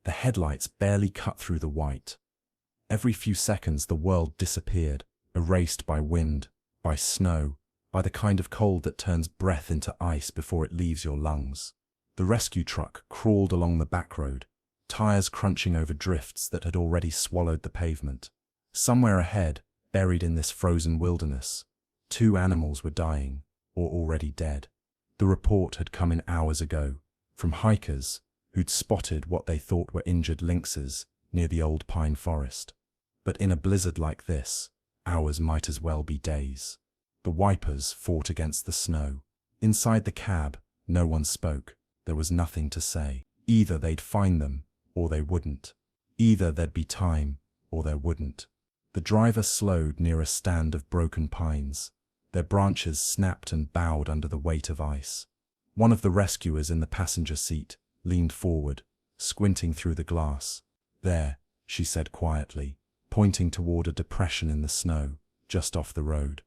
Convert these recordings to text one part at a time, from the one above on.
The headlights barely cut through the white. Every few seconds the world disappeared, erased by wind, by snow, by the kind of cold that turns breath into ice before it leaves your lungs. The rescue truck crawled along the back road, tires crunching over drifts that had already swallowed the pavement. Somewhere ahead, buried in this frozen wilderness, 2 animals were dying, or already dead. The report had come in hours ago, from hikers who'd spotted what they thought were injured lynxes near the old pine forest. But in a blizzard like this, hours might as well be days. The wipers fought against the snow. Inside the cab, no one spoke. There was nothing to say. Either they'd find them, or they wouldn't. Either there'd be time, or there wouldn't. The driver slowed near a stand of broken pines. Their branches snapped and bowed under the weight of ice. One of the rescuers in the passenger seat leaned forward, squinting through the glass. "There," she said quietly, pointing toward a depression in the snow, just off the road.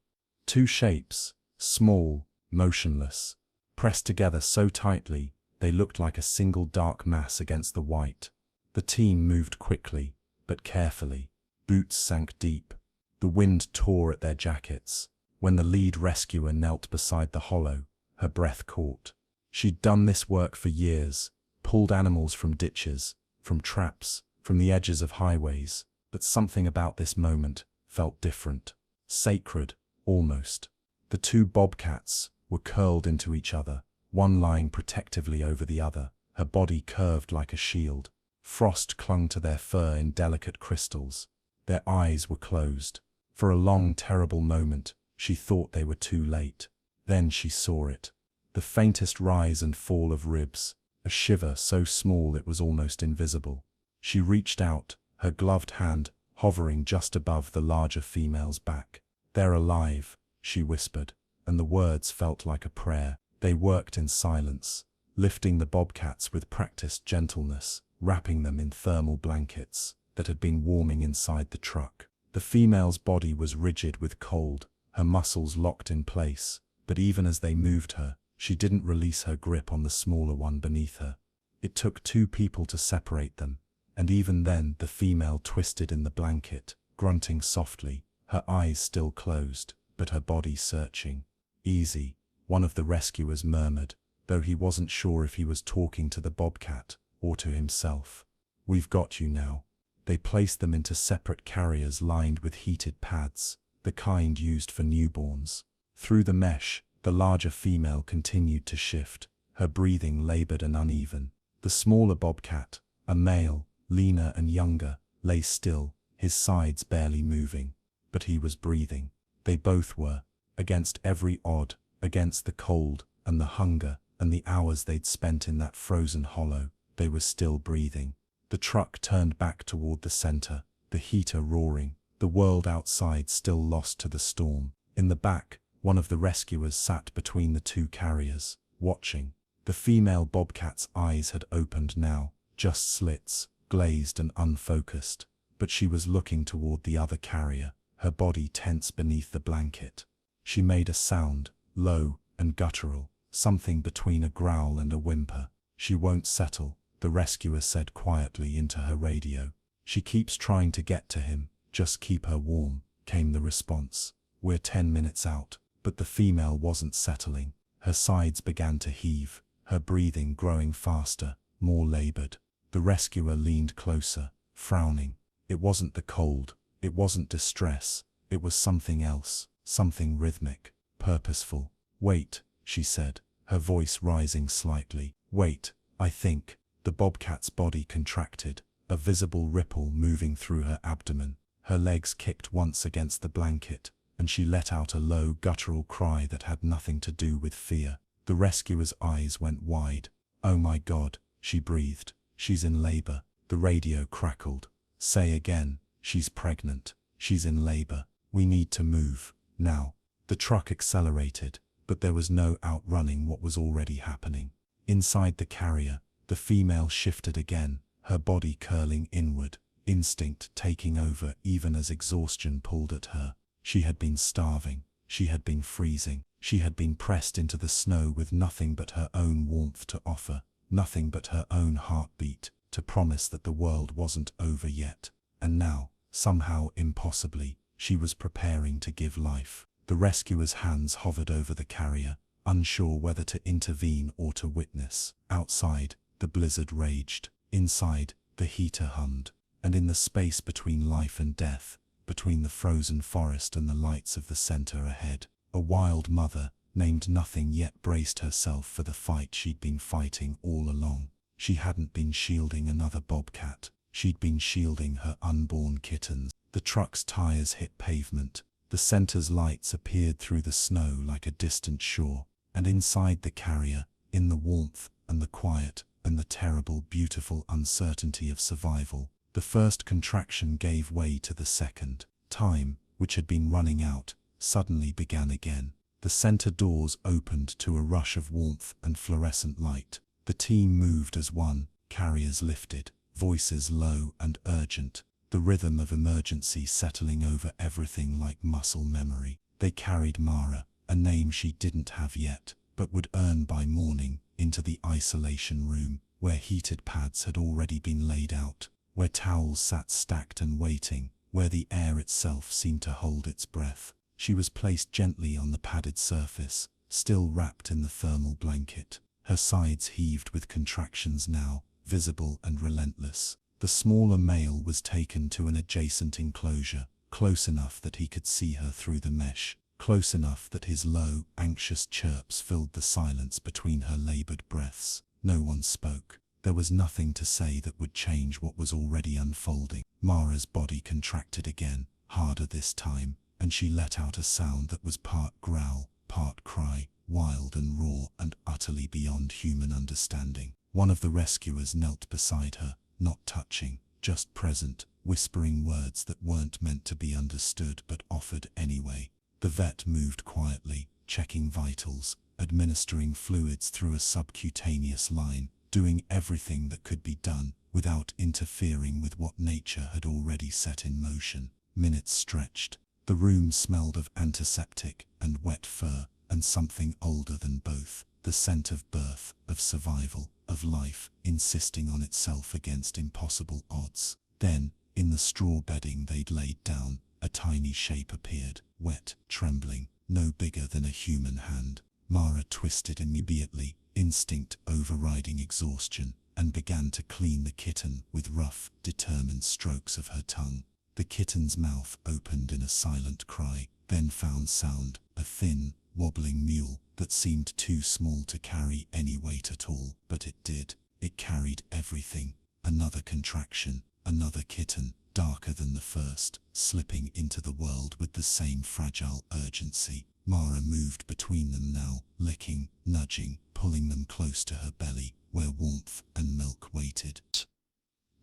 2 shapes, small, motionless, pressed together so tightly they looked like a single dark mass against the white. The team moved quickly, but carefully. Boots sank deep. The wind tore at their jackets. When the lead rescuer knelt beside the hollow, her breath caught. She'd done this work for years, pulled animals from ditches, from traps, from the edges of highways, but something about this moment felt different. Sacred, almost. The 2 bobcats were curled into each other, one lying protectively over the other, her body curved like a shield. Frost clung to their fur in delicate crystals. Their eyes were closed. For a long, terrible moment, she thought they were too late. Then she saw it. The faintest rise and fall of ribs, a shiver so small it was almost invisible. She reached out, her gloved hand hovering just above the larger female's back. "They're alive," she whispered, and the words felt like a prayer. They worked in silence, lifting the bobcats with practiced gentleness, wrapping them in thermal blankets that had been warming inside the truck. The female's body was rigid with cold, her muscles locked in place, but even as they moved her, she didn't release her grip on the smaller one beneath her. It took 2 people to separate them, and even then the female twisted in the blanket, grunting softly, her eyes still closed, but her body searching. "Easy," one of the rescuers murmured, though he wasn't sure if he was talking to the bobcat or to himself. "We've got you now." They placed them into separate carriers lined with heated pads, the kind used for newborns. Through the mesh, the larger female continued to shift, her breathing labored and uneven. The smaller bobcat, a male, leaner and younger, lay still, his sides barely moving. But he was breathing. They both were, against every odd, against the cold and the hunger and the hours they'd spent in that frozen hollow, they were still breathing. The truck turned back toward the center, the heater roaring, the world outside still lost to the storm. In the back, one of the rescuers sat between the 2 carriers, watching. The female bobcat's eyes had opened now, just slits, glazed and unfocused, but she was looking toward the other carrier, her body tense beneath the blanket. She made a sound, low and guttural, something between a growl and a whimper. "She won't settle," the rescuer said quietly into her radio. "She keeps trying to get to him, just keep her warm," came the response. "We're 10 minutes out." But the female wasn't settling. Her sides began to heave, her breathing growing faster, more labored. The rescuer leaned closer, frowning. It wasn't the cold, it wasn't distress, it was something else, something rhythmic, purposeful. "Wait," she said, her voice rising slightly. "Wait, I think." The bobcat's body contracted, a visible ripple moving through her abdomen. Her legs kicked once against the blanket, and she let out a low, guttural cry that had nothing to do with fear. The rescuer's eyes went wide. "Oh my God," she breathed. "She's in labor." The radio crackled. "Say again." "She's pregnant. She's in labor. We need to move, now." The truck accelerated, but there was no outrunning what was already happening. Inside the carrier, the female shifted again, her body curling inward, instinct taking over even as exhaustion pulled at her. She had been starving, she had been freezing, she had been pressed into the snow with nothing but her own warmth to offer, nothing but her own heartbeat. to promise that the world wasn't over yet. And now, somehow impossibly, she was preparing to give life. The rescuer's hands hovered over the carrier, unsure whether to intervene or to witness. Outside, the blizzard raged. Inside, the heater hummed. And in the space between life and death, between the frozen forest and the lights of the center ahead, a wild mother, named Nothing yet, braced herself for the fight she'd been fighting all along. She hadn't been shielding another bobcat. She'd been shielding her unborn kittens. The truck's tires hit pavement. The center's lights appeared through the snow like a distant shore. And inside the carrier, in the warmth and the quiet and the terrible, beautiful uncertainty of survival, the first contraction gave way to the second. Time, which had been running out, suddenly began again. The center doors opened to a rush of warmth and fluorescent light. The team moved as one, carriers lifted, voices low and urgent, the rhythm of emergency settling over everything like muscle memory. They carried Mara, a name she didn't have yet, but would earn by morning, into the isolation room, where heated pads had already been laid out, where towels sat stacked and waiting, where the air itself seemed to hold its breath. She was placed gently on the padded surface, still wrapped in the thermal blanket. Her sides heaved with contractions now, visible and relentless. The smaller male was taken to an adjacent enclosure, close enough that he could see her through the mesh, close enough that his low, anxious chirps filled the silence between her labored breaths. No one spoke. There was nothing to say that would change what was already unfolding. Mara's body contracted again, harder this time, and she let out a sound that was part growl, part cry, wild and raw and utterly beyond human understanding. One of the rescuers knelt beside her, not touching, just present, whispering words that weren't meant to be understood but offered anyway. The vet moved quietly, checking vitals, administering fluids through a subcutaneous line, doing everything that could be done without interfering with what nature had already set in motion. Minutes stretched. The room smelled of antiseptic and wet fur, and something older than both, the scent of birth, of survival, of life, insisting on itself against impossible odds. Then, in the straw bedding they'd laid down, a tiny shape appeared, wet, trembling, no bigger than a human hand. Mara twisted immediately, instinct overriding exhaustion, and began to clean the kitten with rough, determined strokes of her tongue. The kitten's mouth opened in a silent cry, then found sound, a thin, wobbling mewl that seemed too small to carry any weight at all. But it did. It carried everything. Another contraction, another kitten, darker than the first, slipping into the world with the same fragile urgency. Mara moved between them now, licking, nudging, pulling them close to her belly, where warmth and milk waited.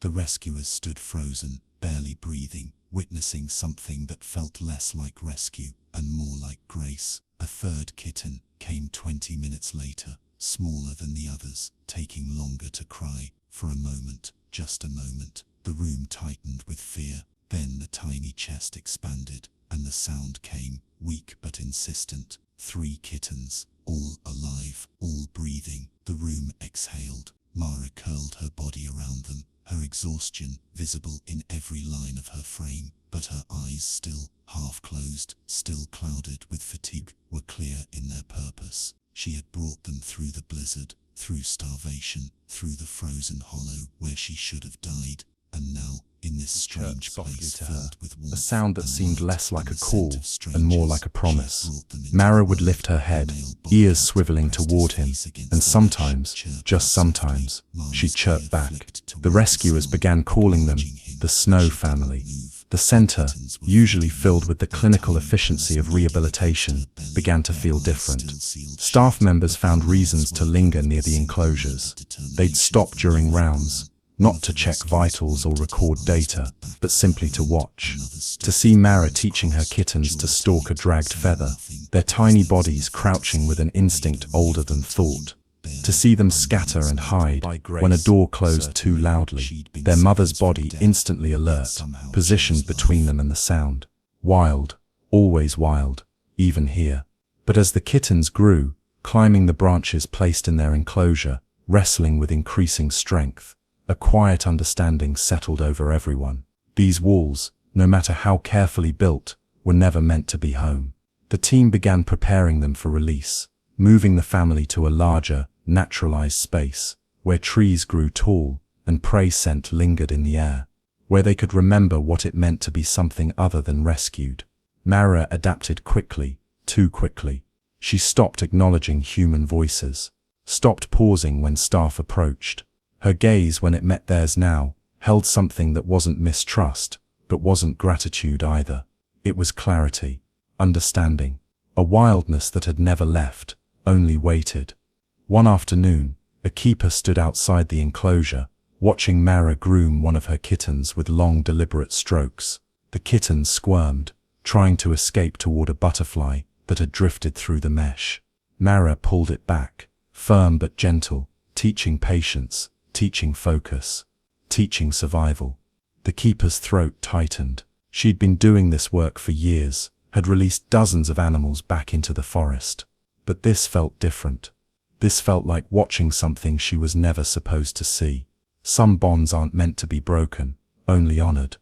The rescuers stood frozen, barely breathing, witnessing something that felt less like rescue and more like grace. A third kitten came 20 minutes later, smaller than the others, taking longer to cry. For a moment, just a moment, the room tightened with fear. Then the tiny chest expanded, and the sound came, weak but insistent. 3 kittens, all alive, all breathing. The room exhaled. Mara curled her body around them, her exhaustion visible in every line of her frame, but her eyes still, half closed, still clouded with fatigue, were clear in their purpose. She had brought them through the blizzard, through starvation, through the frozen hollow where she should have died, and now, in this strange place filled with warmth, a sound that seemed less like a and the call scent of strangers, and more like a she had promise. brought them into Mara the would world. lift her head, The male ears bobcat swiveling pressed toward his him, face against and the sometimes, mesh, chirping just sometimes, softly. Mara's she'd chirp ear back. flicked The towards rescuers floor, began calling them acknowledging him, the but Snow she did not family. move. The center, Kittens were usually feeding filled now, with the their clinical tiny efficiency paws of kneading rehabilitation, against her belly, began to their feel eyes different. still sealed Staff shut, members but their found mouths reasons to were linger open near with the single-minded enclosures. They'd determination stop of the during newborn. rounds, One not of to the check rescuers vitals or pointed, record eyes data, to the back but of her simply to hand. watch. Another stood To see with Mara arms teaching her crossed, kittens to jaws stalk a tight, dragged saying feather, nothing, their because tiny there was bodies nothing to crouching with say. an They'd instinct older arrived than on thought. time, To barely, see them by scatter minutes and later. hide By when a grace, door closed too certainly, loudly, she'd been their mother's seconds from body death, instantly yet alert, somehow she positioned was between life. them and the sound. Wild, always wild, even here. But as the kittens grew, climbing the branches placed in their enclosure, wrestling with increasing strength, A quiet understanding settled over everyone. These walls, no matter how carefully built, were never meant to be home. The team began preparing them for release, moving the family to a larger, naturalized space, where trees grew tall and prey scent lingered in the air, where they could remember what it meant to be something other than rescued. Mara adapted quickly, too quickly. She stopped acknowledging human voices, stopped pausing when staff approached. Her gaze, when it met theirs now, held something that wasn't mistrust, but wasn't gratitude either. It was clarity, understanding, a wildness that had never left, only waited. One afternoon, a keeper stood outside the enclosure, watching Mara groom one of her kittens with long, deliberate strokes. The kitten squirmed, trying to escape toward a butterfly that had drifted through the mesh. Mara pulled it back, firm but gentle, teaching patience, teaching focus, teaching survival. The keeper's throat tightened. She'd been doing this work for years, had released dozens of animals back into the forest. But this felt different. This felt like watching something she was never supposed to see. Some bonds aren't meant to be broken, only honored.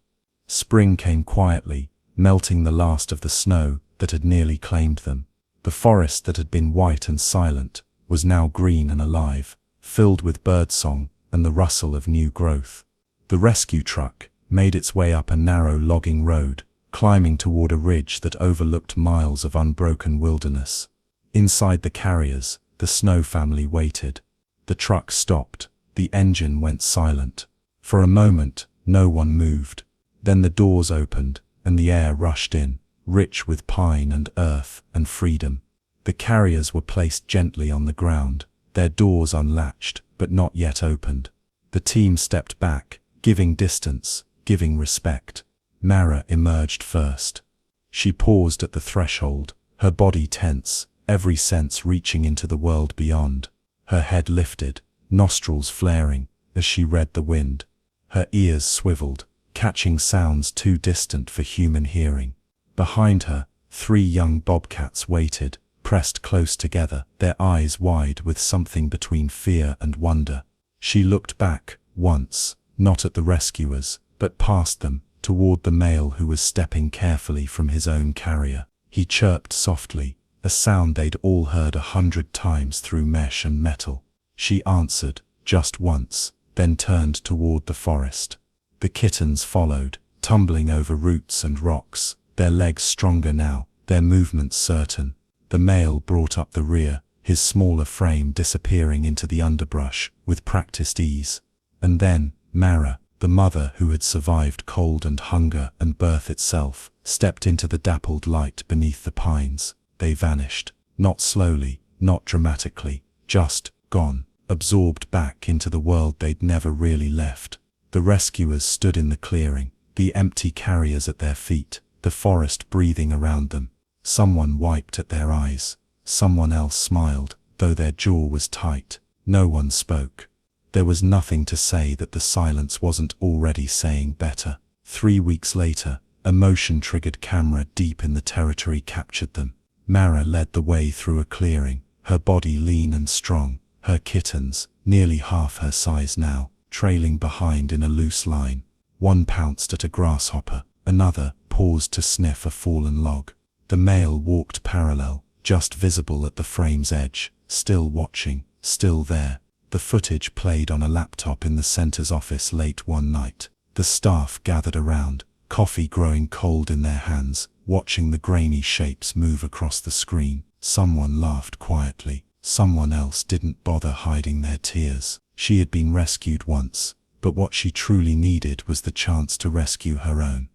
Spring came quietly, melting the last of the snow that had nearly claimed them. The forest that had been white and silent was now green and alive, filled with birdsong and the rustle of new growth. The rescue truck made its way up a narrow logging road, climbing toward a ridge that overlooked miles of unbroken wilderness. Inside the carriers, the Snow family waited. The truck stopped. The engine went silent. For a moment, no one moved. Then the doors opened, and the air rushed in, rich with pine and earth and freedom. The carriers were placed gently on the ground, their doors unlatched, but not yet opened. The team stepped back, giving distance, giving respect. Mara emerged first. She paused at the threshold, her body tense, every sense reaching into the world beyond. Her head lifted, nostrils flaring, as she read the wind. Her ears swiveled, catching sounds too distant for human hearing. Behind her, 3 young bobcats waited, pressed close together, their eyes wide with something between fear and wonder. She looked back, once, not at the rescuers, but past them, toward the male who was stepping carefully from his own carrier. He chirped softly, a sound they'd all heard 100 times through mesh and metal. She answered, just once, then turned toward the forest. The kittens followed, tumbling over roots and rocks, their legs stronger now, their movements certain. The male brought up the rear, his smaller frame disappearing into the underbrush with practiced ease. And then, Mara, the mother who had survived cold and hunger and birth itself, stepped into the dappled light beneath the pines. They vanished, not slowly, not dramatically, just gone, absorbed back into the world they'd never really left. The rescuers stood in the clearing, the empty carriers at their feet, the forest breathing around them. Someone wiped at their eyes. Someone else smiled, though their jaw was tight. No one spoke. There was nothing to say that the silence wasn't already saying better. 3 weeks later, a motion-triggered camera deep in the territory captured them. Mara led the way through a clearing, her body lean and strong, her kittens, nearly half her size now, trailing behind in a loose line. One pounced at a grasshopper, another paused to sniff a fallen log. The male walked parallel, just visible at the frame's edge, still watching, still there. The footage played on a laptop in the center's office late one night. The staff gathered around, coffee growing cold in their hands, watching the grainy shapes move across the screen. Someone laughed quietly. Someone else didn't bother hiding their tears. She had been rescued once, but what she truly needed was the chance to rescue her own.